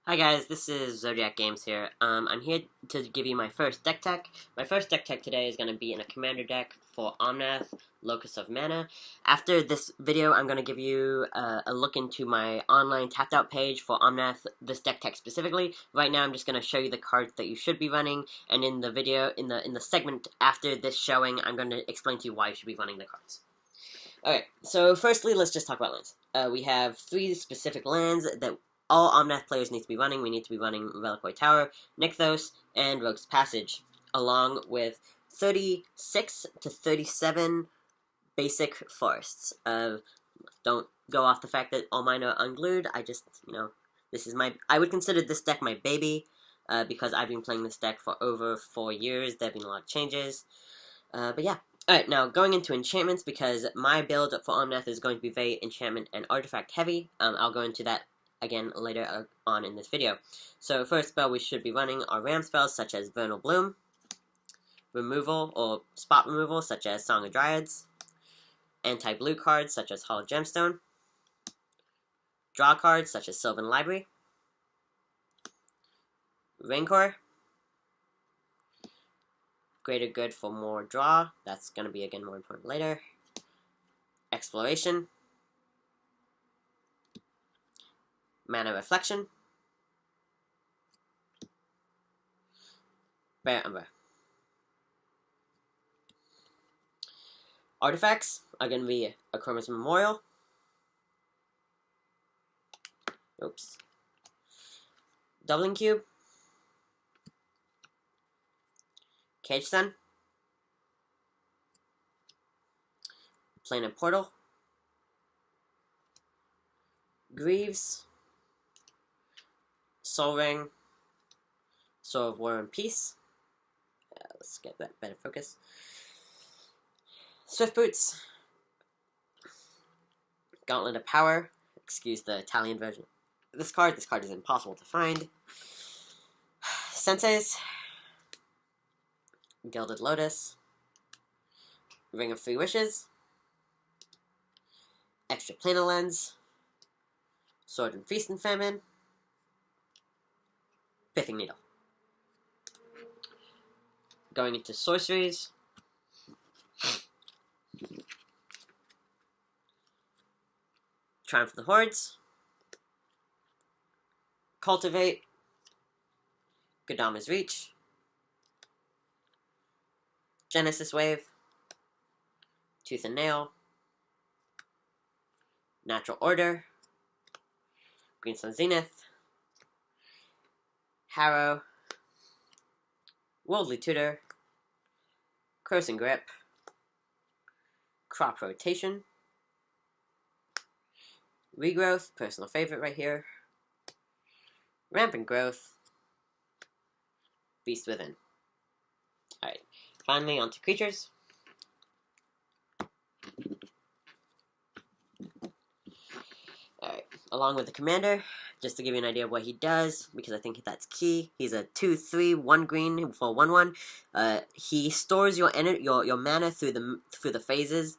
Hi guys, this is Zodiac Games here. I'm here to give you my first deck tech. My first deck tech today is going to be in a commander deck for OMNATH, Locus of Mana. After this video, I'm going to give you a look into my online tapped out page for OMNATH, this deck tech specifically. Right now I'm just going to show you the cards that you should be running, and in the video, in the segment after this showing, I'm going to explain to you why you should be running the cards. Alright, so firstly, let's just talk about lands. We have 3 specific lands that all OMNATH players need to be running. We need to be running Reliquary Tower, Nykthos, and Rogue's Passage, along with 36 to 37 basic forests. Don't go off the fact that all mine are unglued. I just, this is I would consider this deck my baby, because I've been playing this deck for over 4 years. There have been a lot of changes. But yeah. Alright, now going into enchantments, because my build for OMNATH is going to be very enchantment and artifact heavy. I'll go into that again later on in this video. So first spell we should be running are ram spells such as Vernal Bloom, removal or spot removal such as Song of Dryads, anti-blue cards such as Hollow Gemstone, draw cards such as Sylvan Library, Rancor, Greater Good for more draw, that's going to be again more important later, Exploration, Mana Reflection, Bear Umber. Artifacts are going to be Akroma's Memorial, Doubling Cube, Cage Sun, Planar Portal, Greaves, Soul Ring, Soul of War and Peace. Let's get that better focus. Swift Boots, Gauntlet of Power. Excuse the Italian version. This card is impossible to find. Senses, Gilded Lotus, Ring of Three Wishes, Extra Planar Lens, Sword and Feast and Famine, Pithing Needle. Going into sorceries, Triumph of the Hordes, Cultivate, Godama's Reach, Genesis Wave, Tooth and Nail, Natural Order, Green Sun Zenith, Harrow, Worldly Tutor, Curse and Grip, Crop Rotation, Regrowth, personal favorite right here, Rampant Growth, Beast Within. Alright, finally onto creatures. Alright, along with the commander, just to give you an idea of what he does, because I think that's key. He's a 2/3, 1 green for 1/1. He stores your mana through the phases,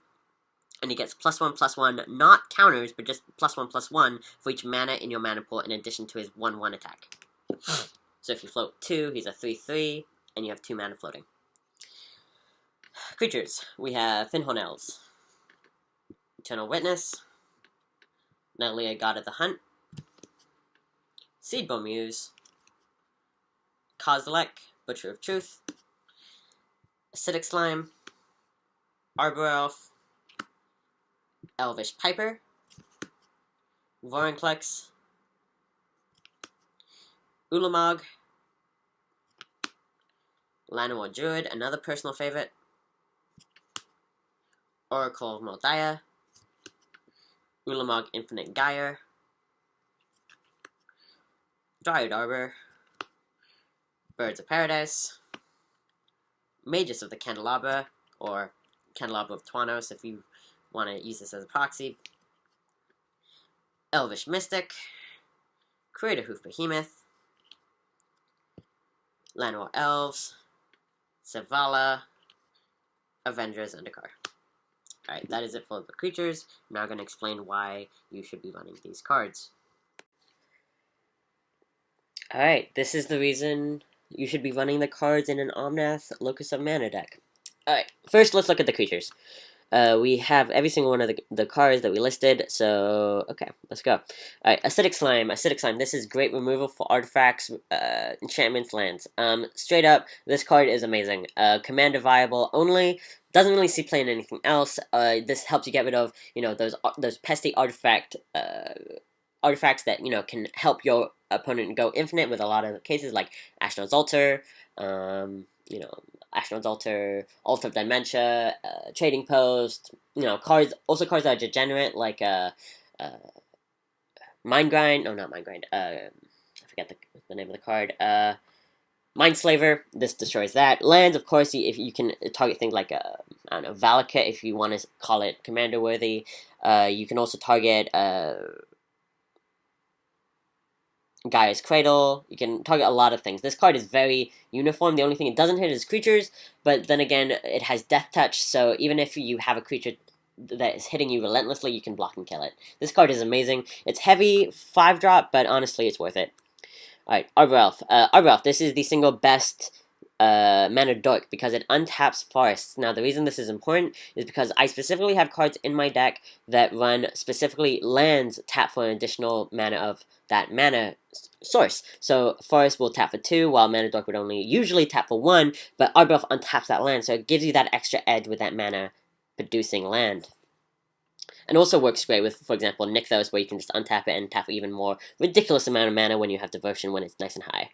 and he gets +1/+1, not counters, but just +1/+1 for each mana in your mana pool in addition to his 1/1 attack. So if you float 2, he's a 3/3, and you have 2 mana floating. Creatures, we have Finhorn Elves, Eternal Witness, Nelia, God of the Hunt, Seedbone Muse, Kozilek, Butcher of Truth, Acidic Slime, Arbor Elf, Elvish Piper, Vorinclex, Ulamog, Llanowar Druid, another personal favorite, Oracle of Moldiah, Ulamog Infinite Gyre, Dryad Arbor, Birds of Paradise, Magus of the Candelabra, or Candelabra of Tuanos if you want to use this as a proxy, Elvish Mystic, Creator Hoof Behemoth, Llanowar Elves, Zavala, Avengers Undercar. Alright, that is it for the creatures. I'm now going to explain why you should be running these cards. Alright, this is the reason you should be running the cards in an OMNATH Locus of Mana deck. Alright, first let's look at the creatures. We have every single one of the cards that we listed, so, okay, let's go. Alright, Acidic Slime. Acidic Slime, this is great removal for artifacts, enchantments, lands. Straight up, this card is amazing. Commander viable only, doesn't really see play in anything else. This helps you get rid of, those pesky artifacts that, can help your opponent go infinite with a lot of cases, like Ashnod's Altar, Ashnod's Altar, Altar of Dementia, Trading Post, cards that are degenerate, like, Mind Grind, no, not Mind Grind, I forget the name of the card, Mindslaver, this destroys that. Lands, of course, if you can target things like, I don't know, Valakut, if you want to call it commander-worthy. You can also target, Gaia's Cradle. You can target a lot of things. This card is very uniform. The only thing it doesn't hit is creatures, but then again, it has Death Touch, so even if you have a creature that is hitting you relentlessly, you can block and kill it. This card is amazing. It's heavy, 5-drop, but honestly, it's worth it. Alright, Arbor Elf. Arbor Elf, this is the single best mana dork because it untaps forests. Now, the reason this is important is because I specifically have cards in my deck that run specifically lands tap for an additional mana of that mana source. So, forest will tap for 2, while mana dork would only usually tap for 1, but Arbor Elf untaps that land, so it gives you that extra edge with that mana producing land. And also works great with, for example, Nykthos, where you can just untap it and tap even more ridiculous amount of mana when you have Devotion when it's nice and high.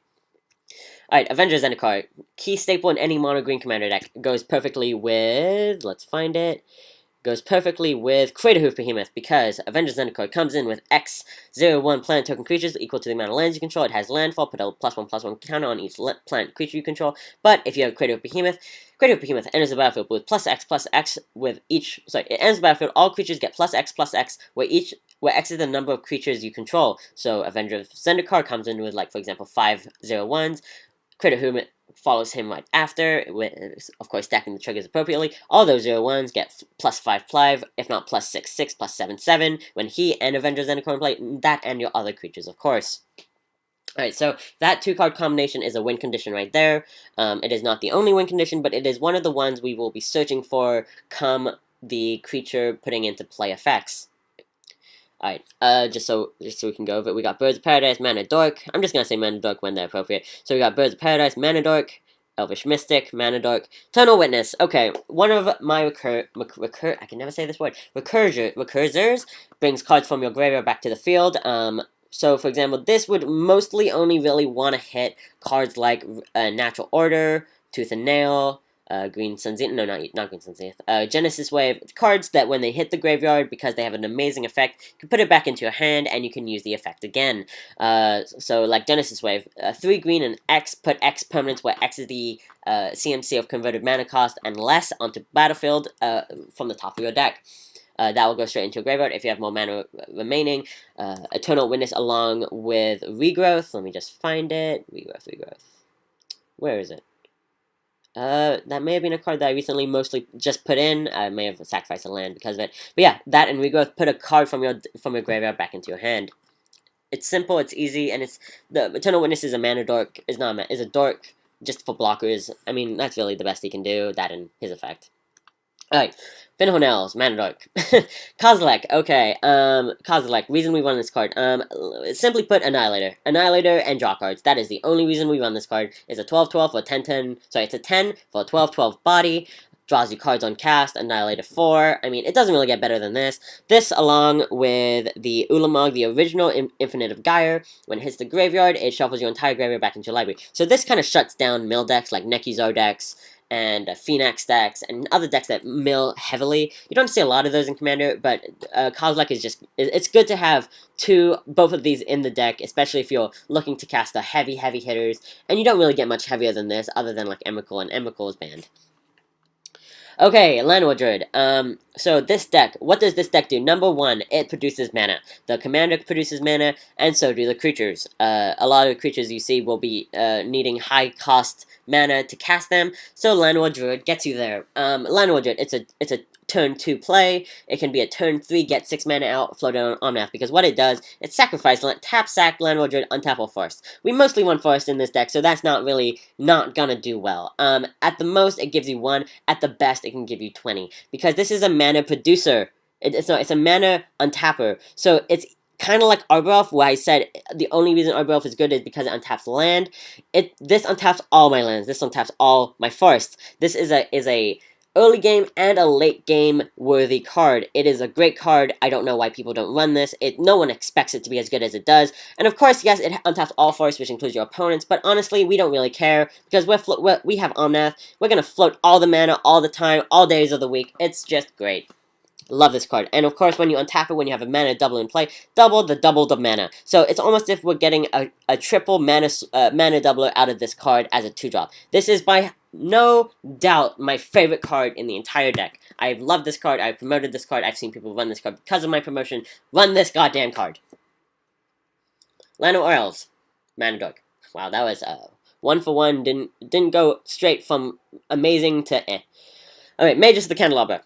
Alright, Avengers Zendikar. Key staple in any mono green commander deck. Goes perfectly with, let's find it, goes perfectly with Craterhoof Behemoth, because Avengers Zendikar comes in with X01 planet token creatures equal to the amount of lands you control. It has landfall, put a +1/+1 counter on each planet creature you control. But if you have Craterhoof Behemoth enters the battlefield with +X with each, it enters the battlefield, all creatures get +X, where X is the number of creatures you control. So Avengers Zendikar comes in with, like, for example, 5 0/1s. Craterhoof follows him right after, with, of course, stacking the triggers appropriately. All those 0/1s get +5/5, if not +6/6, +7/7, when he and Avengers Zendikar play, that and your other creatures, of course. Alright, so that 2-card combination is a win condition right there. It is not the only win condition, but it is one of the ones we will be searching for come the creature putting into play effects. Alright, just so we can go over it, we got Birds of Paradise, Mana Dork. I'm just gonna say Mana Dork when they're appropriate. So we got Birds of Paradise, Mana Dork, Elvish Mystic, Mana Dork, Tunnel Witness. Okay, one of my I can never say this word, recursors brings cards from your graveyard back to the field. So, for example, this would mostly only really want to hit cards like Natural Order, Tooth and Nail, Green Sun Zenith, no, not Green Sun Zenith, Genesis Wave, cards that when they hit the graveyard, because they have an amazing effect, you can put it back into your hand, and you can use the effect again. So, like Genesis Wave, 3 green and X, put X permanents where X is the CMC of converted mana cost and less onto battlefield from the top of your deck. That will go straight into your graveyard if you have more mana remaining. Eternal Witness along with Regrowth. Let me just find it. Regrowth. Where is it? That may have been a card that I recently mostly just put in. I may have sacrificed a land because of it. But yeah, that and Regrowth, put a card from your graveyard back into your hand. It's simple, it's easy, and the Eternal Witness is a mana dork. Is a dork just for blockers. I mean, that's really the best he can do. That and his effect. Alright, Finhonels, Mana Dork. Kozilek, okay, Kozilek, reason we run this card, simply put, Annihilator. Annihilator and draw cards, that is the only reason we run this card. It's a 12/12 for a 10/10, sorry, it's a 10 for a 12/12 body, draws you cards on cast, Annihilator 4, I mean, it doesn't really get better than this. This, along with the Ulamog, the original Infinite of Gyre, when it hits the graveyard, it shuffles your entire graveyard back into your library. So this kind of shuts down mill decks like Nekuzar decks, and Phoenix decks, and other decks that mill heavily. You don't see a lot of those in Commander, but Kozilek is just, it's good to have both of these in the deck, especially if you're looking to cast the heavy hitters, and you don't really get much heavier than this, other than like Emrakul, and Emrakul is banned. Okay, Llanowar Druid. So this deck, what does this deck do? Number 1, it produces mana. The commander produces mana, and so do the creatures. A lot of the creatures you see will be needing high cost mana to cast them, so Llanowar Druid gets you there. Llanowar Druid, it's a turn 2 play. It can be a turn 3 get 6 mana out, float it on Omnath, because what it does, it's sacrifice, tap, sack, land, or druid, untap, or forest. We mostly want forest in this deck, so that's not really not gonna do well. At the most, it gives you 1. At the best, it can give you 20, because this is a mana producer. It's a mana untapper, so it's kind of like Arbor Elf, where I said the only reason Arbor Elf is good is because it untaps land. This untaps all my lands. This untaps all my forests. This is a early game and a late game worthy card. It is a great card. I don't know why people don't run this. No one expects it to be as good as it does. And of course, yes, it untaps all forests, which includes your opponents. But honestly, we don't really care because we have Omnath. We're gonna float all the mana all the time, all days of the week. It's just great. Love this card. And of course, when you untap it, when you have a mana double in play, double the mana. So it's almost if we're getting a triple mana doubler out of this card as a 2-drop. This is by no doubt my favorite card in the entire deck. I've loved this card. I've promoted this card. I've seen people run this card because of my promotion. Run this goddamn card. Land or Elves. Mana Dork. Wow, that was 1 for 1. Didn't go straight from amazing to eh. Alright, Magus of the Candelabra.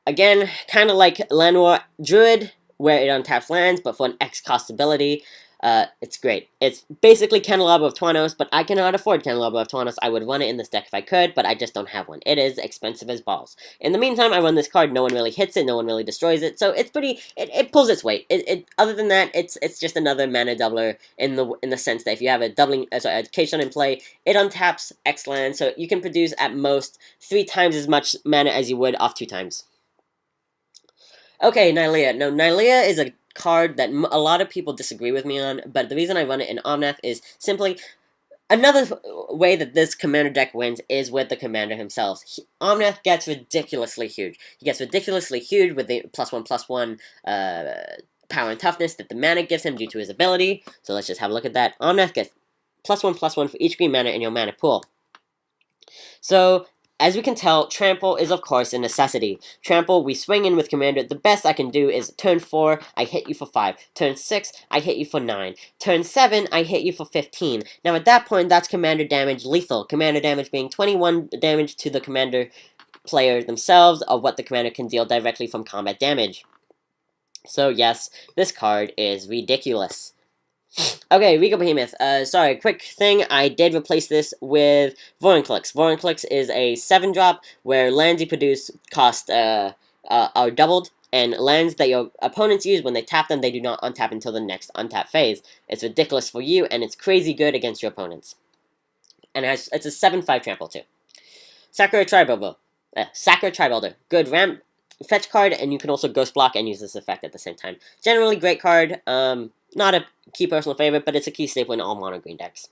Again, kind of like Llanowar Druid, where it untaps lands, but for an X-cost ability. It's great. It's basically Candelabra of Tawnos, but I cannot afford Candelabra of Tawnos. I would run it in this deck if I could, but I just don't have one. It is expensive as balls. In the meantime, I run this card. No one really hits it. No one really destroys it. So it's pretty. It pulls its weight. Other than that, it's just another mana doubler in the sense that if you have a K-Stone in play, it untaps X land, so you can produce at most 3 times as much mana as you would off 2 times. Okay, Nylea. Now, Nylea is a card that a lot of people disagree with me on, but the reason I run it in Omnath is simply another way that this commander deck wins is with the commander himself. Omnath gets ridiculously huge. He gets ridiculously huge with the +1/+1 power and toughness that the mana gives him due to his ability. So let's just have a look at that. Omnath gets +1/+1 for each green mana in your mana pool. So as we can tell, Trample is of course a necessity. Trample, we swing in with Commander. The best I can do is turn 4, I hit you for 5. Turn 6, I hit you for 9. Turn 7, I hit you for 15. Now at that point, that's Commander damage lethal. Commander damage being 21 damage to the Commander player themselves, of what the Commander can deal directly from combat damage. So yes, this card is ridiculous. Okay, Regal Behemoth. Sorry, quick thing. I did replace this with Vorinclex. Vorinclex is a 7-drop where lands you produce cost are doubled, and lands that your opponents use when they tap them, they do not untap until the next untap phase. It's ridiculous for you, and it's crazy good against your opponents. And it's a 7/5 trample too. Sakura Tribuilder. Good ramp fetch card, and you can also ghost block and use this effect at the same time. Generally great card. Not a key personal favorite, but it's a key staple in all mono green decks.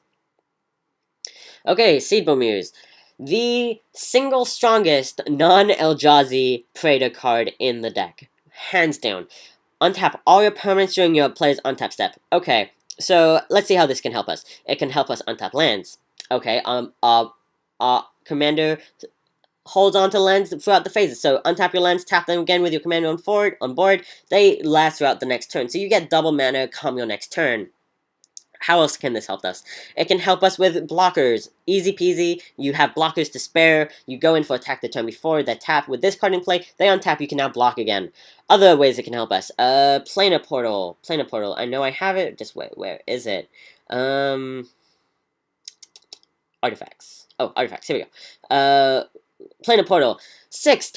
Okay, Seedbomuse. The single strongest non-Eldrazi Praetor card in the deck. Hands down. Untap all your permanents during your player's untap step. Okay, so let's see how this can help us. It can help us untap lands. Okay, Commander holds on to lands throughout the phases. So untap your lands, tap them again with your commander on board. They last throughout the next turn. So you get double mana come your next turn. How else can this help us? It can help us with blockers. Easy peasy. You have blockers to spare. You go in for attack the turn before. That tap with this card in play. They untap. You can now block again. Other ways it can help us. Planar Portal. Planar Portal. I know I have it. Just wait. Where is it? Artifacts. Oh, artifacts. Here we go. Planar Portal. 6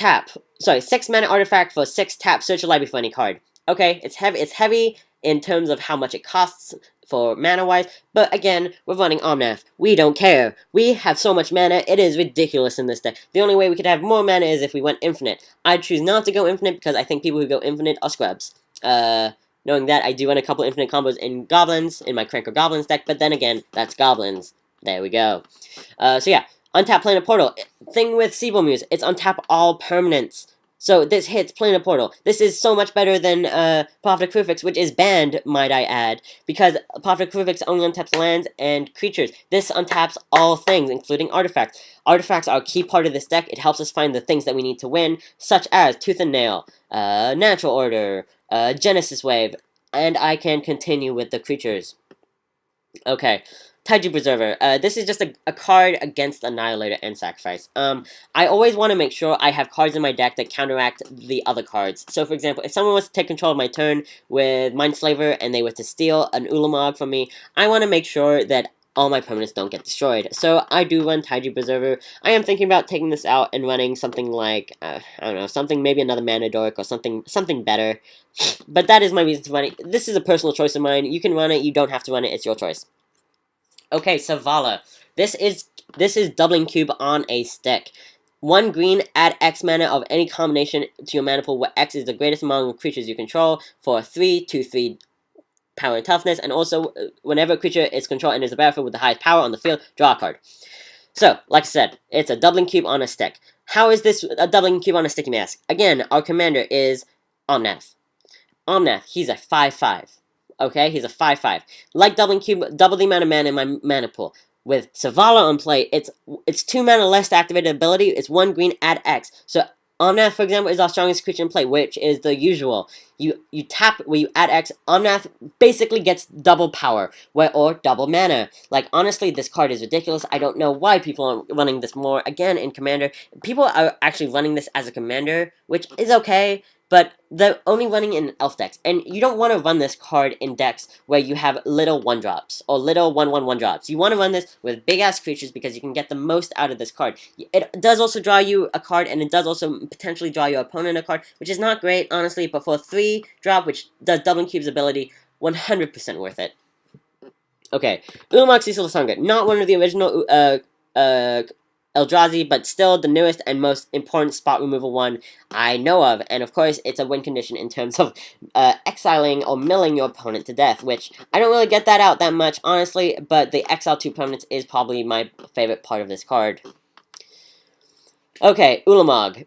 mana artifact for 6 tap. Search your library for any card. Okay, it's heavy in terms of how much it costs for mana-wise, but again, we're running Omnath. We don't care. We have so much mana, it is ridiculous in this deck. The only way we could have more mana is if we went infinite. I choose not to go infinite because I think people who go infinite are scrubs. Knowing that, I do run a couple infinite combos in Goblins, in my Cranker Goblins deck, but then again, that's Goblins. There we go. So yeah. Untap Planar Portal. Thing with Seedbomuse, it's untap all permanents. So this hits Planar Portal. This is so much better than Prophet Crucifix, which is banned, might I add, because Prophet Crucifix only untaps lands and creatures. This untaps all things, including artifacts. Artifacts are a key part of this deck. It helps us find the things that we need to win, such as Tooth and Nail, Natural Order, Genesis Wave, and I can continue with the creatures. Okay, Taiju Preserver. This is just a card against Annihilator and Sacrifice. I always want to make sure I have cards in my deck that counteract the other cards. So, for example, if someone wants to take control of my turn with Mindslaver and they were to steal an Ulamog from me, I want to make sure that all my permanents don't get destroyed. So, I do run Taiju Preserver. I am thinking about taking this out and running something like, I don't know, something, maybe another Mana Dork or something better. But that is my reason to run it. This is a personal choice of mine. You can run it, you don't have to run it, it's your choice. Okay, Savala. This is doubling cube on a stick. 1 green, add X mana of any combination to your mana pool where X is the greatest among creatures you control for 3, 2/3 power and toughness, and also whenever a creature is controlled enters the battlefield with the highest power on the field, draw a card. So, like I said, it's a doubling cube on a stick. How is this a doubling cube on a stick, you may ask? Again, our commander is OMNATH. OMNATH, he's a 5/5. Okay, he's a 5/5. Like doubling cube, double the amount of mana in my mana pool. With Savala on play, it's 2 mana less to activate an ability. It's 1 green, add X. So Omnath, for example, is our strongest creature in play, which is the usual. You tap where you add X. Omnath basically gets double power, or double mana. Like, honestly, this card is ridiculous. I don't know why people are running this more. Again, in Commander, people are actually running this as a Commander, which is okay. But they're only running in elf decks, and you don't want to run this card in decks where you have little 1-drops, or little 1/1 1-drops. You want to run this with big-ass creatures because you can get the most out of this card. It does also draw you a card, and it does also potentially draw your opponent a card, which is not great, honestly, but for a 3-drop, which does doubling cube's ability, 100% worth it. Okay, Ulamog Ceaseless Hunger. Not one of the original Eldrazi, but still the newest and most important spot removal one I know of. And of course, it's a win condition in terms of exiling or milling your opponent to death, which I don't really get that out that much, honestly, but the exile 2 permanents is probably my favorite part of this card. Okay, Ulamog.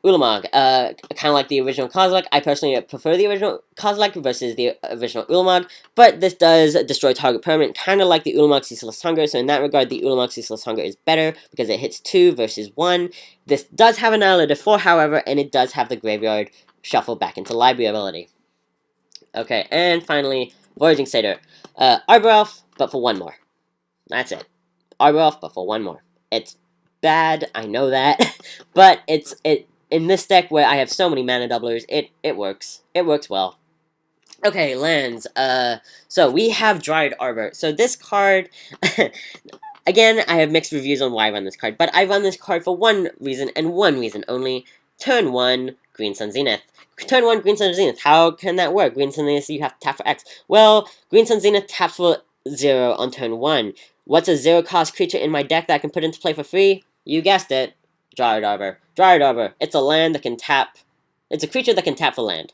Kind of like the original Kozilek. I personally prefer the original Kozilek versus the original Ulamog, but this does destroy target permanent, kind of like the Ulamog Ceaseless Hunger, so in that regard, the Ulamog Ceaseless Hunger is better, because it hits 2 versus 1. This does have Annihilator 4, however, and it does have the Graveyard Shuffle back into Library ability. Okay, and finally, Voyaging Satyr. Arbor Elf, but for 1 more. That's it. Arbor Elf, but for 1 more. It's bad, I know that, but it in this deck where I have so many mana doublers, it works. It works well. Okay, lands. So we have Dryad Arbor. So this card, again, I have mixed reviews on why I run this card, but I run this card for one reason and one reason only. Turn 1, Green Sun Zenith. Turn 1, Green Sun Zenith. How can that work? Green Sun Zenith, you have to tap for X. Well, Green Sun Zenith taps for 0 on turn 1. What's a 0-cost creature in my deck that I can put into play for free? You guessed it. Dryad Arbor. Dryad Arbor. It's a land that can tap. It's a creature that can tap for land.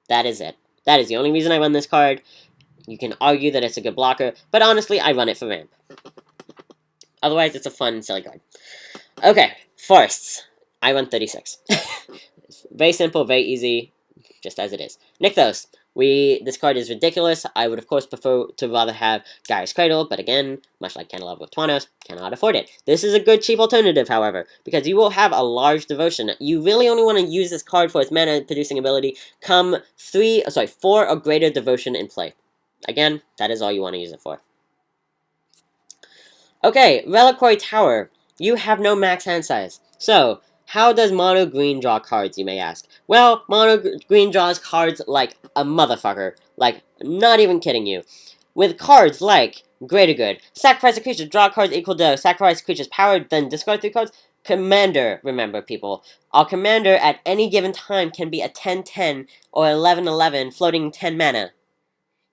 That is it. That is the only reason I run this card. You can argue that it's a good blocker, but honestly, I run it for ramp. Otherwise, it's a fun, silly card. Okay, forests. I run 36. Very simple, very easy, just as it is. Nykthos. This card is ridiculous. I would, of course, prefer to rather have Gyre's Cradle, but again, much like Candelabra with Twanos, cannot afford it. This is a good cheap alternative, however, because you will have a large devotion. You really only want to use this card for its mana-producing ability come 4 or greater devotion in play. Again, that is all you want to use it for. Okay, Reliquary Tower. You have no max hand size. So, how does mono green draw cards, you may ask? Well, mono green draws cards like a motherfucker. Like, not even kidding you. With cards like Greater Good, sacrifice a creature, draw cards equal to sacrifice creature's power, then discard 3 cards. Commander, remember people. Our commander at any given time can be a 10/10 or 11/11 floating 10 mana.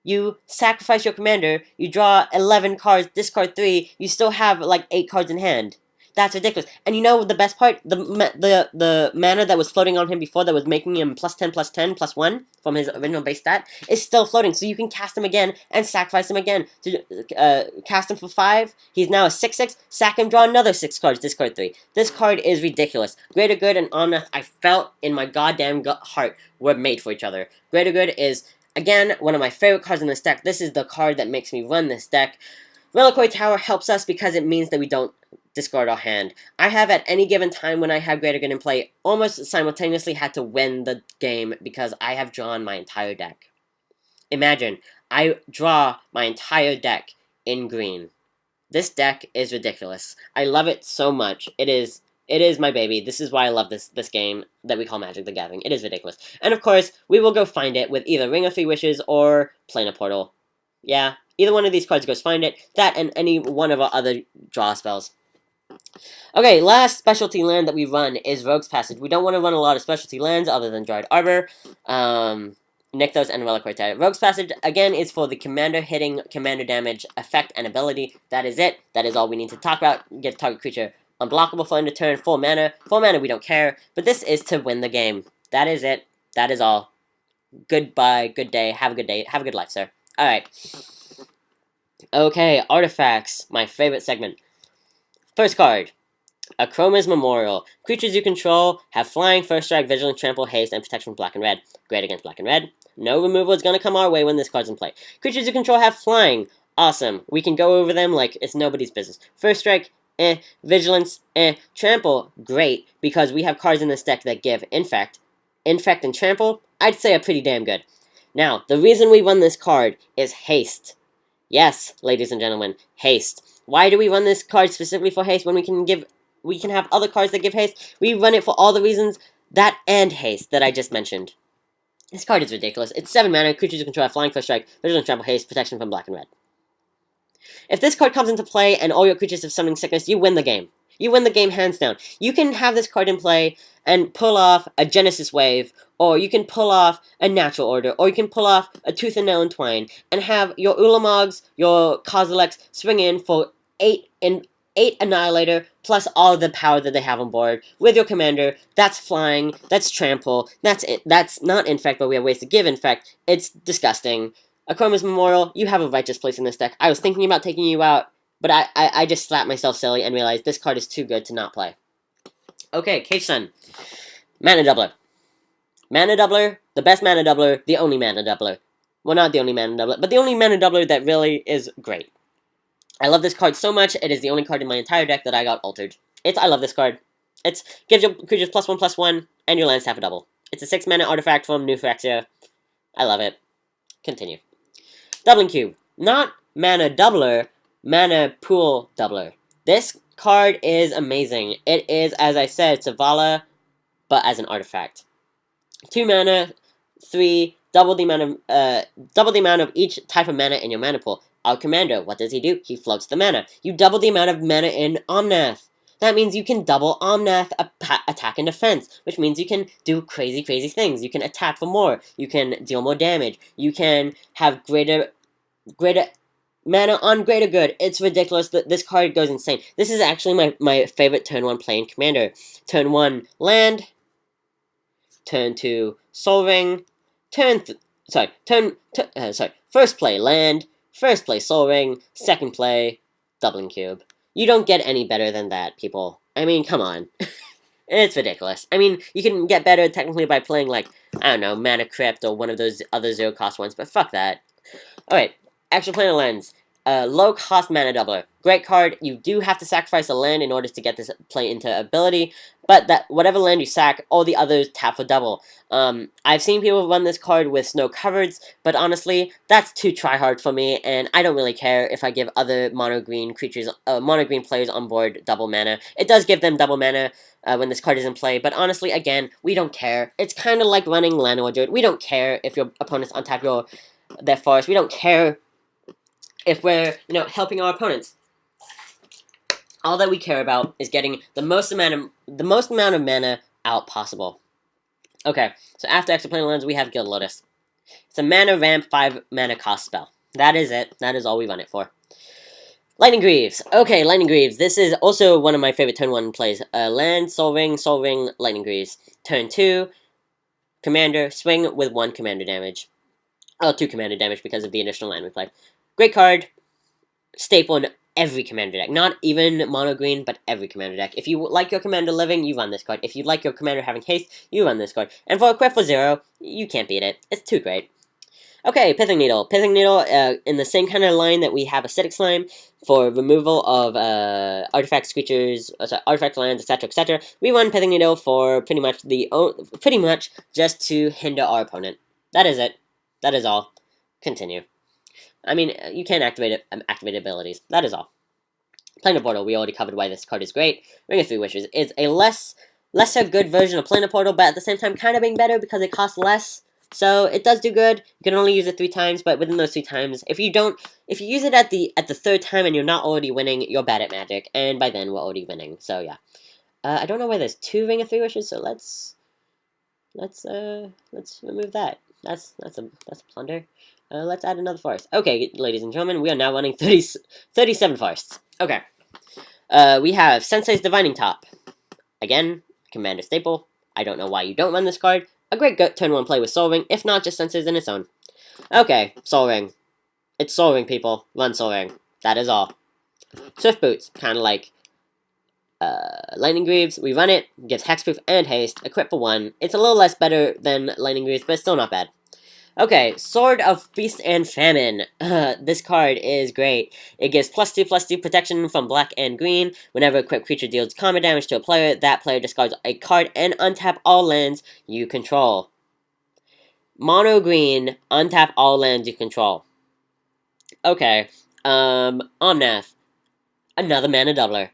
You sacrifice your commander, you draw 11 cards, discard 3, you still have like 8 cards in hand. That's ridiculous. And you know the best part? The mana that was floating on him before that was making him +10, +10, +1 from his original base stat is still floating. So you can cast him again and sacrifice him again. To cast him for 5, he's now a 6/6, sack him, draw another 6 cards, discard 3. This card is ridiculous. Greater Good and Omnath, I felt in my goddamn heart, were made for each other. Greater Good is, again, one of my favorite cards in this deck. This is the card that makes me run this deck. Reliquary Tower helps us because it means that we don't discard our hand. I have at any given time when I have Greater Good in play almost simultaneously had to win the game because I have drawn my entire deck. Imagine, I draw my entire deck in green. This deck is ridiculous. I love it so much. It is my baby. This is why I love this game that we call Magic the Gathering. It is ridiculous. And of course, we will go find it with either Ring of Three Wishes or Planar Portal. Yeah, either one of these cards goes find it. That and any one of our other draw spells. Okay, last specialty land that we run is Rogue's Passage. We don't want to run a lot of specialty lands other than Dried Arbor, Nykthos, and Reliquary Tower. Rogue's Passage, again, is for the commander hitting commander damage effect and ability. That is it. That is all we need to talk about. Get target creature unblockable for end of turn, 4 mana. 4 mana, we don't care. But this is to win the game. That is it. That is all. Goodbye, good day, have a good day, have a good life, sir. Alright. Okay, artifacts. My favorite segment. First card. Akroma's Memorial. Creatures you control have flying, first strike, vigilant, trample, haste, and protection from black and red. Great against black and red. No removal is going to come our way when this card's in play. Creatures you control have flying. Awesome. We can go over them like it's nobody's business. First strike, vigilance, trample, great, because we have cards in this deck that give infect. Infect and trample, I'd say are pretty damn good. Now, the reason we run this card is haste. Yes, ladies and gentlemen, haste. Why do we run this card specifically for haste when we can have other cards that give haste? We run it for all the reasons that and haste that I just mentioned. This card is ridiculous. It's 7 mana, creatures you control have flying, first strike, vigilant, trample, haste, protection from black and red. If this card comes into play and all your creatures have Summoning Sickness, you win the game. You win the game hands down. You can have this card in play and pull off a Genesis Wave, or you can pull off a Natural Order, or you can pull off a Tooth and Nail Entwine, and have your Ulamogs, your Kozileks swing in for 8 Annihilator, plus all the power that they have on board. With your commander, that's flying, that's trample, that's not infect, but we have ways to give infect. It's disgusting. Akroma's Memorial, you have a righteous place in this deck. I was thinking about taking you out, but I just slapped myself silly and realized this card is too good to not play. Okay, Cage Sun. Mana Doubler. Mana Doubler, the best Mana Doubler, the only Mana Doubler. Well, not the only Mana Doubler, but the only Mana Doubler that really is great. I love this card so much, it is the only card in my entire deck that I got altered. I love this card. It gives your creatures +1/+1, and your lands have a double. It's a 6 mana artifact from New Phyrexia. I love it. Continue. Doubling Cube. Not Mana Doubler, Mana Pool Doubler. This card is amazing. It is, as I said, Zavala, but as an artifact. 2 mana, 3, double the amount of each type of mana in your mana pool. Our commander, what does he do? He floats the mana. You double the amount of mana in OMNATH. That means you can double OMNATH attack and defense, which means you can do crazy things. You can attack for more. You can deal more damage. You can have greater mana on greater good. It's ridiculous. This card goes insane. This is actually my favorite turn 1 play in Commander. Turn 1, land. Turn 2, Soul Ring. First play, land. First play, Soul Ring. Second play, Doubling Cube. You don't get any better than that, people. I mean, come on. It's ridiculous. I mean, you can get better technically by playing, like, I don't know, Mana Crypt or one of those other 0-cost ones, but fuck that. Alright, Actual Planar Lens. Low-cost Mana Doubler. Great card. You do have to sacrifice a land in order to get this play into ability, but that whatever land you sack, all the others tap for double. I've seen people run this card with Snow Covereds, but honestly, that's too try-hard for me, and I don't really care if I give other mono-green creatures, mono-green players on board double mana. It does give them double mana when this card is in play, but honestly, again, we don't care. It's kind of like running Land Orchard. We don't care if your opponents untap their forest. We don't care if we're, helping our opponents. All that we care about is getting the most amount of mana out possible. Okay, so after Extra Planar Lens, we have Guild Lotus. It's a mana ramp 5 mana cost spell. That is it. That is all we run it for. Lightning Greaves. Okay, Lightning Greaves. This is also one of my favorite turn 1 plays. Land, Soul Ring, Lightning Greaves. Turn 2, Commander, swing with 1 commander damage. Oh, 2 commander damage because of the additional land we play. Great card. Staple in every commander deck. Not even mono green, but every commander deck. If you like your commander living, you run this card. If you like your commander having haste, you run this card. And for a crit for 0, you can't beat it. It's too great. Okay, Pithing Needle. Pithing Needle, in the same kind of line that we have Acidic Slime for removal of artifacts, creatures, artifact lands, etc., we run Pithing Needle for pretty much just to hinder our opponent. That is it. That is all. Continue. I mean, you can't activate abilities. That is all. Planar Portal, we already covered why this card is great. Ring of Three Wishes is a lesser good version of Planar Portal, but at the same time kind of being better because it costs less. So it does do good. You can only use it 3 times, but within those 3 times, if you use it at the 3rd time and you're not already winning, you're bad at Magic, and by then we're already winning. So yeah, I don't know why there's 2 Ring of Three Wishes. So let's remove that. That's a plunder. Let's add another forest. Okay, ladies and gentlemen, we are now running 37 forests. Okay. We have Sensei's Divining Top. Again, Commander staple. I don't know why you don't run this card. A great turn 1 play with Soul Ring, if not, just Sensei's in its own. Okay, Soul Ring. It's Soul Ring, people. Run Soul Ring. That is all. Swift Boots, kind of like Lightning Greaves. We run it, gives Hexproof and Haste, a crit for 1. It's a little less better than Lightning Greaves, but still not bad. Okay, Sword of Feast and Famine. This card is great. It gives +2/+2 protection from black and green. Whenever a equipped creature deals combat damage to a player, that player discards a card and untap all lands you control. Mono green, untap all lands you control. Okay, OMNATH. Another mana doubler.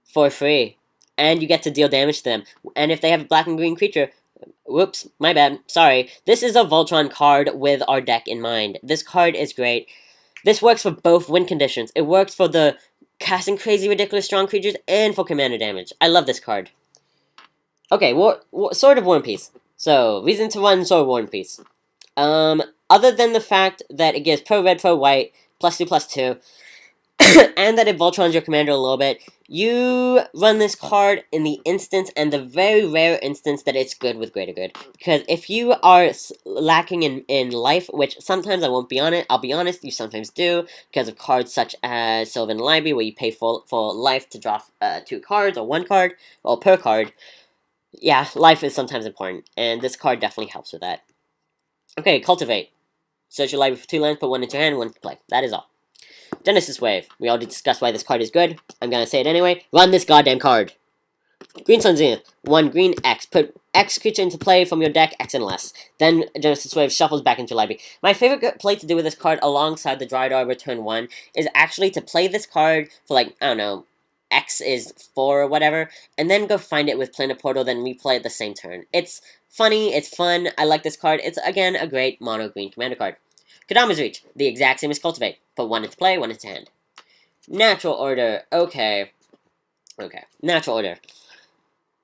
For free. And you get to deal damage to them. And if they have a black and green creature, whoops, my bad, sorry. This is a Voltron card with our deck in mind. This card is great. This works for both win conditions. It works for the casting crazy, ridiculous strong creatures and for commander damage. I love this card. Okay, Sword of War and Peace. So, reason to run Sword of War and Peace. Other than the fact that it gives pro red, pro white, +2/+2, and that it Voltrons your commander a little bit, you run this card in the instance, and the very rare instance that it's good with Greater Good. Because if you are lacking in life, which sometimes I won't be on it, I'll be honest, you sometimes do, because of cards such as Sylvan Library, where you pay for life to draw 2 cards, or 1 card, or per card. Yeah, life is sometimes important, and this card definitely helps with that. Okay, Cultivate. Search your library for 2 lands, put 1 into your hand, 1 into play. That is all. Genesis Wave. We already discussed why this card is good. I'm gonna say it anyway. Run this goddamn card. Green Sun Zenith. 1 green, X. Put X creature into play from your deck, X and less. Then Genesis Wave shuffles back into your library. My favorite play to do with this card alongside the Dryad Arbor turn 1 is actually to play this card for, like, I don't know, X is 4 or whatever, and then go find it with Planar Portal, then replay it the same turn. It's funny, it's fun, I like this card. It's, again, a great mono green commander card. Kodama's Reach, the exact same as Cultivate. Put 1 into play, 1 into hand. Natural Order, okay. Natural Order.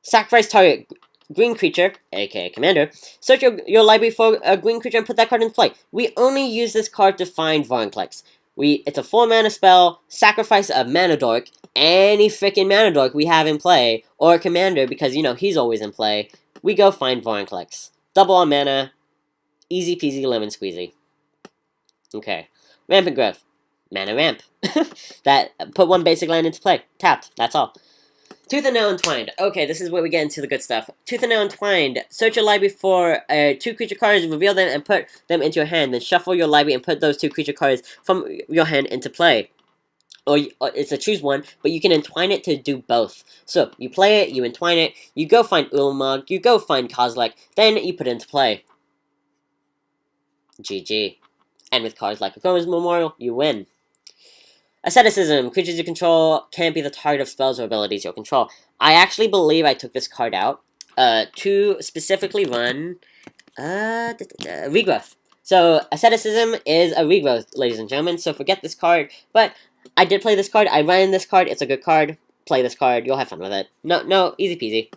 Sacrifice target green creature, aka commander. Search your library for a green creature and put that card into play. We only use this card to find Vorinclex. It's a 4 mana spell, sacrifice a mana dork, any freaking mana dork we have in play, or a commander, because, you know, he's always in play. We go find Vorinclex. Double on mana, easy peasy lemon squeezy. Okay. Rampant Growth. Mana ramp. That, put 1 basic land into play. Tapped. That's all. Tooth and Nail Entwined. Okay, this is where we get into the good stuff. Tooth and Nail Entwined. Search your library for 2 creature cards, reveal them, and put them into your hand. Then shuffle your library and put those 2 creature cards from your hand into play. Or it's a choose one, but you can entwine it to do both. So, you play it, you entwine it, you go find Ulamog, you go find Kozilek, then you put it into play. GG. And with cards like Akoma's Memorial, you win. Asceticism. Creatures you control can't be the target of spells or abilities you control. I actually believe I took this card out to specifically run Regrowth. So, Asceticism is a Regrowth, ladies and gentlemen, so forget this card. But I did play this card. I ran this card. It's a good card. Play this card. You'll have fun with it. No, easy peasy.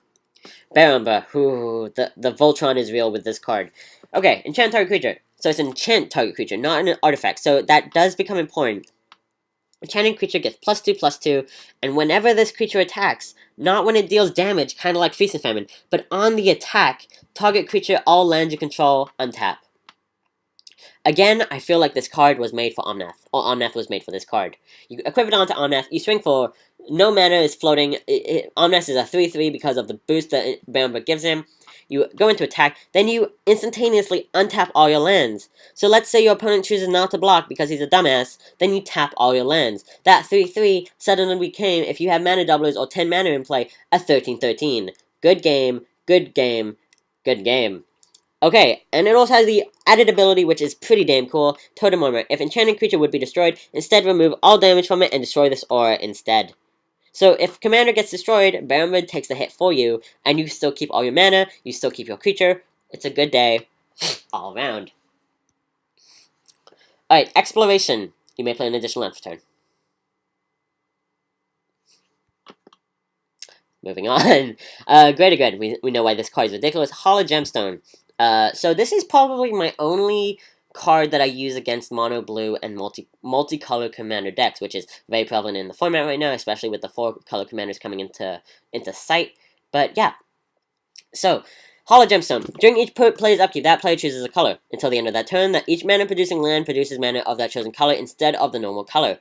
Baramba. Ooh, the Voltron is real with this card. Okay, enchant target creature. So it's an enchant target creature, not an artifact. So that does become important. Enchanted creature gets +2/+2, and whenever this creature attacks, not when it deals damage, kind of like Feast and Famine, but on the attack, target creature, all lands you control, untap. Again, I feel like this card was made for OMNATH, or OMNATH was made for this card. You equip it onto OMNATH, you swing for no mana is floating. OMNATH is a 3/3 because of the boost that Baramba gives him. You go into attack, then you instantaneously untap all your lands. So let's say your opponent chooses not to block because he's a dumbass, then you tap all your lands. That 3/3 suddenly became, if you have mana doublers or 10 mana in play, a 13/13. Good game, good game, good game. Okay, and it also has the added ability, which is pretty damn cool, Totem Armor. If enchanted creature would be destroyed, instead remove all damage from it and destroy this aura instead. So if commander gets destroyed, Baron Mood takes the hit for you, and you still keep all your mana, you still keep your creature. It's a good day all around. Alright, Exploration. You may play an additional land for turn. Moving on. Greater Good. We know why this card is ridiculous. Hollow Gemstone. So this is probably my only card that I use against mono blue and multicolor commander decks, which is very prevalent in the format right now, especially with the 4-color commanders coming into sight. But yeah. So, Hollow Gemstone. During each player's upkeep, that player chooses a color. Until the end of that turn, that each mana-producing land produces mana of that chosen color instead of the normal color.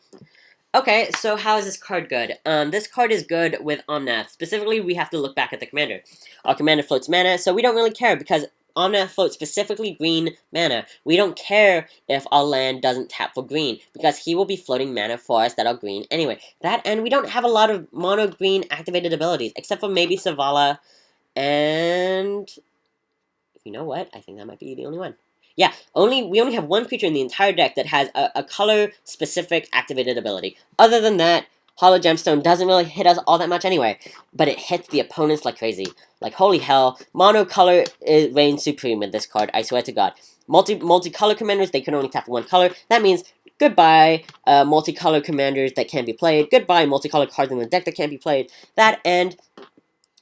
Okay, so how is this card good? This card is good with OMNATH. Specifically, we have to look back at the commander. Our commander floats mana, so we don't really care because OMNATH floats specifically green mana. We don't care if our land doesn't tap for green because he will be floating mana for us that are green anyway. That, and we don't have a lot of mono green activated abilities, except for maybe Savala, and you know what? I think that might be the only one. Yeah, we only have one creature in the entire deck that has a color-specific activated ability. Other than that, Hollow Gemstone doesn't really hit us all that much anyway, but it hits the opponents like crazy. Like, holy hell, mono-color reigns supreme with this card, I swear to God. Multicolor commanders, they can only tap for one color. That means, goodbye, multicolor commanders that can't be played. Goodbye, multicolor cards in the deck that can't be played. That, and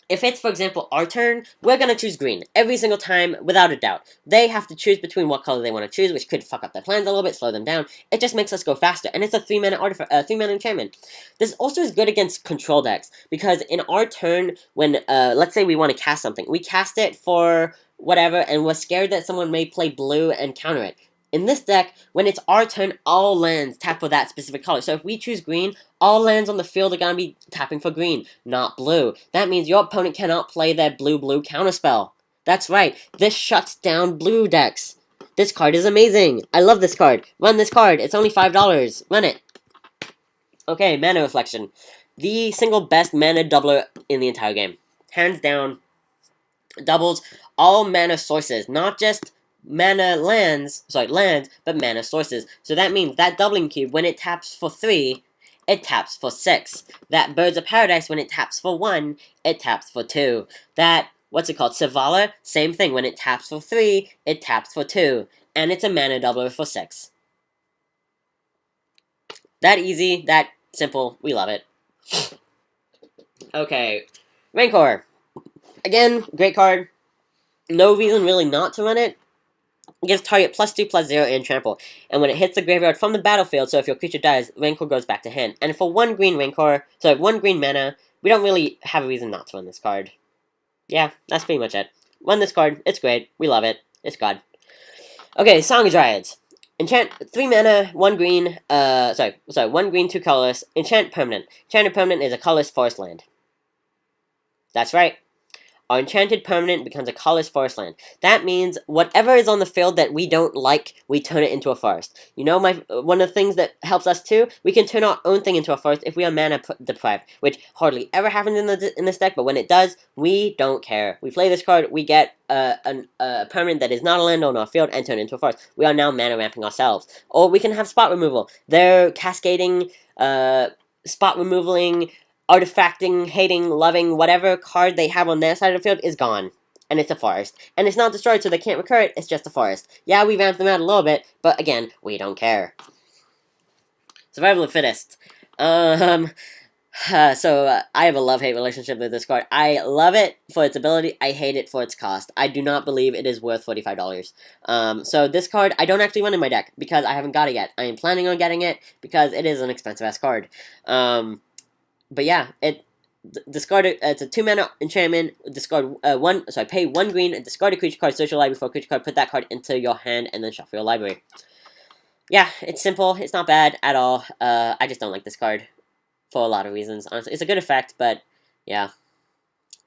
if it's, for example, our turn, we're going to choose green every single time, without a doubt. They have to choose between what color they want to choose, which could fuck up their plans a little bit, slow them down. It just makes us go faster, and it's a 3-mana enchantment. This also is good against control decks, because in our turn, when, let's say we want to cast something, we cast it for whatever, and we're scared that someone may play blue and counter it. In this deck, when it's our turn, all lands tap for that specific color. So if we choose green, all lands on the field are going to be tapping for green, not blue. That means your opponent cannot play their blue-blue counterspell. That's right, this shuts down blue decks. This card is amazing. I love this card. Run this card. It's only $5. Run it. Okay, Mana Reflection. The single best mana doubler in the entire game. Hands down, doubles all mana sources, not just lands, but mana sources. So that means that doubling cube, when it taps for 3, it taps for 6. That Birds of Paradise, when it taps for 1, it taps for 2. That, Savala, same thing. When it taps for 3, it taps for 2. And it's a mana doubler for 6. That easy, that simple, we love it. Okay, Rancor. Again, great card. No reason really not to run it. It gives target +2/+0 and trample. And when it hits the graveyard from the battlefield, so if your creature dies, Rancor goes back to hand. And for 1 green one green mana, we don't really have a reason not to run this card. Yeah, that's pretty much it. Run this card, it's great, we love it, it's God. Okay, Song of Dryads. Enchant 3 mana, 1 green, 1 green, 2 colorless, enchant permanent. Enchanted permanent is a colorless forest land. That's right. Our enchanted permanent becomes a colorless forest land. That means whatever is on the field that we don't like, we turn it into a forest. You know, one of the things that helps us too, we can turn our own thing into a forest if we are mana deprived, which hardly ever happens in this deck, but when it does, we don't care. We play this card, we get a permanent that is not a land on our field and turn it into a forest. We are now mana ramping ourselves. Or we can have spot removal. They're cascading, spot removaling, artifacting, hating, loving, whatever card they have on their side of the field is gone. And it's a forest. And it's not destroyed, so they can't recur it, it's just a forest. Yeah, we vamped them out a little bit, but again, we don't care. Survival of the Fittest. I have a love-hate relationship with this card. I love it for its ability, I hate it for its cost. I do not believe it is worth $45. So this card, I don't actually run in my deck, because I haven't got it yet. I am planning on getting it, because it is an expensive-ass card. But yeah, it's a 2-mana enchantment, pay 1 green, and discard a creature card, search your library for a creature card, put that card into your hand, and then shuffle your library. Yeah, it's simple, it's not bad at all, I just don't like this card, for a lot of reasons, honestly. It's a good effect, but, yeah.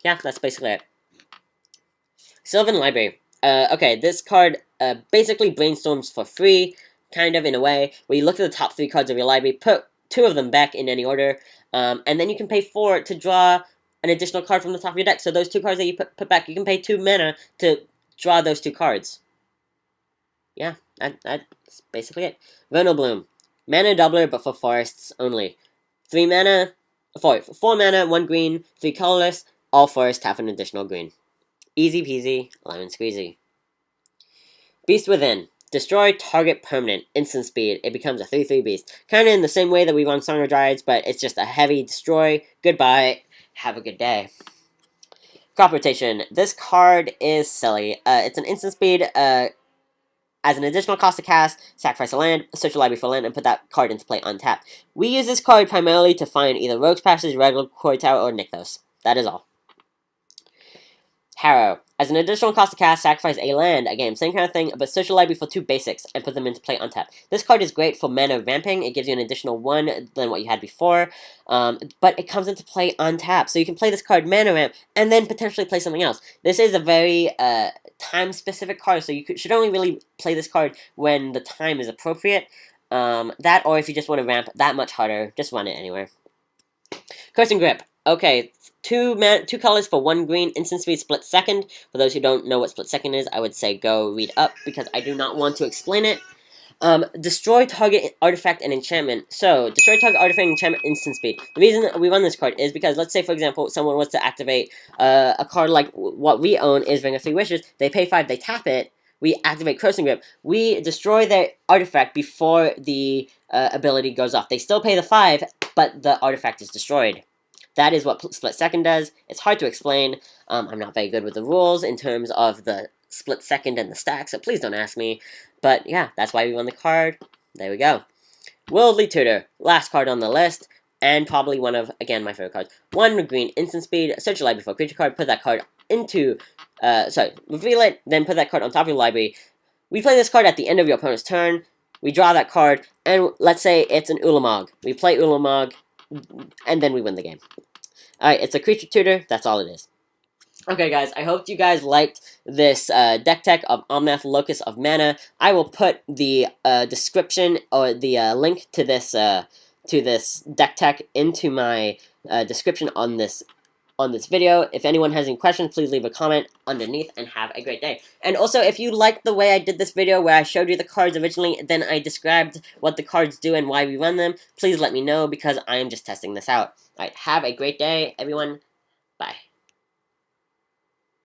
Yeah, that's basically it. Sylvan Library. Okay, this card, basically brainstorms for free, kind of, in a way, where you look at the top 3 cards of your library, put 2 of them back in any order, and then you can pay 4 to draw an additional card from the top of your deck. So those 2 cards that you put back, you can pay 2 mana to draw those 2 cards. Yeah, that's basically it. Vernal Bloom. Mana doubler, but for forests only. 4 mana, 1 green, 3 colorless, all forests have an additional green. Easy peasy, lemon squeezy. Beast Within. Destroy target permanent, instant speed. It becomes a 3/3 beast. Kinda in the same way that we run Song of Dryads, but it's just a heavy destroy. Goodbye. Have a good day. Crop Rotation. This card is silly. It's an instant speed, as an additional cost to cast, sacrifice a land, search your library for land, and put that card into play untapped. We use this card primarily to find either Rogue's Passage, regular Quarry Tower, or Nykthos. That is all. Harrow. As an additional cost to cast, sacrifice a land. Again, same kind of thing, but search your library for 2 basics and put them into play untapped. This card is great for mana vamping. It gives you an additional 1 than what you had before, but it comes into play untapped. So you can play this card mana ramp and then potentially play something else. This is a very time-specific card, so you should only really play this card when the time is appropriate. That, or if you just want to ramp that much harder, just run it anywhere. Cursing Grip. Okay, 2 colors for 1 green, instant speed, split second. For those who don't know what split second is, I would say go read up, because I do not want to explain it. Destroy target artifact and enchantment. So, destroy target artifact and enchantment, instant speed. The reason we run this card is because, let's say, for example, someone wants to activate a card like what we own is Ring of 3 Wishes. They pay 5, they tap it. We activate Cursing Grip. We destroy their artifact before the ability goes off. They still pay the 5, but the artifact is destroyed. That is what split second does. It's hard to explain. I'm not very good with the rules in terms of the split second and the stack, so please don't ask me. But yeah, that's why we won the card. There we go. Worldly Tutor. Last card on the list, and probably one of, again, my favorite cards. 1 green, instant speed, search your library for a creature card, put that card into, reveal it, then put that card on top of your library. We play this card at the end of your opponent's turn. We draw that card, and let's say it's an Ulamog. We play Ulamog, and then we win the game. Alright, it's a creature tutor, that's all it is. Okay guys, I hope you guys liked this deck tech of OMNATH Locus of Mana. I will put the description, or the link to this deck tech into my description on this video. If anyone has any questions, please leave a comment underneath, and have a great day. And also, if you liked the way I did this video where I showed you the cards originally, then I described what the cards do and why we run them, please let me know, because I am just testing this out. Alright, have a great day, everyone. Bye.